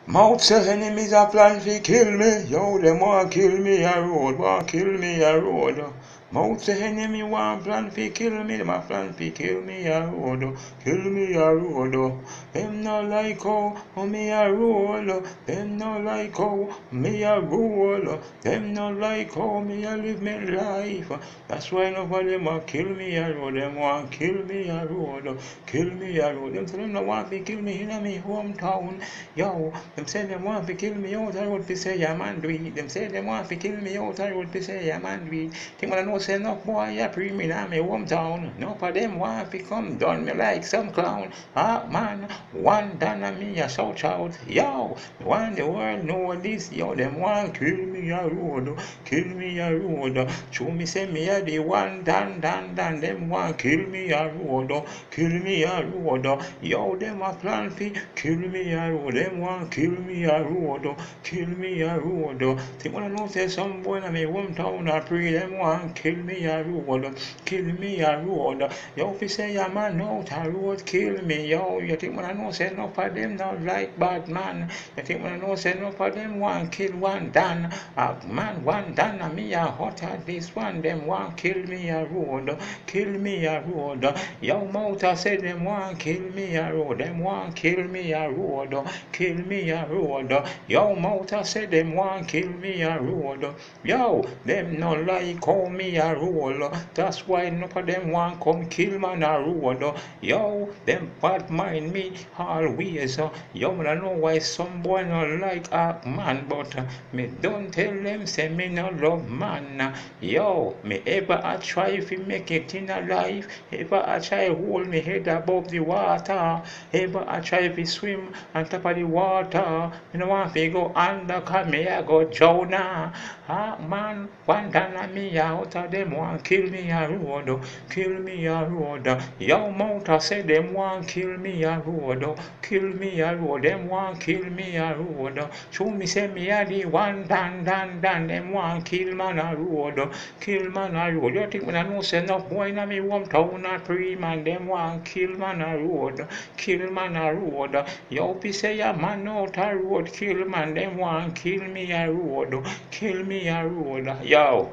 Mouth say enemies a plan fi kill me, yo, them want kill me a road, want kill me a road. Mouth say enemy want plan fi kill me, them a plan fi kill me a road, kill me a road. Them no like how me a roll, them no like how me a roll, them no like how me a live me life. That's why nobody them want kill me a road, them want kill me a road, kill me a road. Them say them no want fi kill me in me hometown, yo. Them say them want to kill me out, I would be say a man do it. Them say them want to kill me out, I would be say a man do it. Think when I know say no boy a pre me na me hometown. No for them want to come done me like some clown. Ah man, one done a me a shout out. Yo, want the world know this, yo, them want kill me a road, kill me a road. Show me say me a the one done, them want kill me a road, kill me a road. Yo, them a plan fi kill me a road, them want kill me a road, kill me a road. Think when I know say some boy in me hometown I pray them want kill me a road, kill me a road. Yo, if you say a man out a road kill me, yo, you think when I know say enough of them not like bad man. You think when I know say enough of them want kill one done, a man one done and me a hot at this one, them want kill me a road, kill me a road. Yo, mouth I say them want kill me a road, them want kill me a road, kill me a road. Yo, mouth I say them want kill me a road. Yo, them no like how me a roll. That's why none of them want come kill man a road. Yo, them bad mind me always. Yo, man, I know why some boy no like a man, but me don't tell them say me no love man. Yo, me ever I try if make it in a life, ever I try hold me head above the water, ever I try to swim on top of the water. You know want to go under, cause me I go Jonah. Ah man, one time me out of them want kill me a road, kill me a road. Yo mouth say them want kill me a road, kill me a road. Them want kill me a road. Show me say me a the one done. Them want kill man a road, kill man a road. You think when I know say enough boy in me hometown a three man, them want kill man a road, kill man a road. Yo, be say a man out a road, kill man, them want kill me a road, kill me a road. Yo,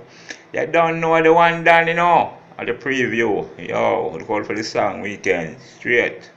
you don't know the one done, you know, at the preview. Yo, call for the song Weekend, straight.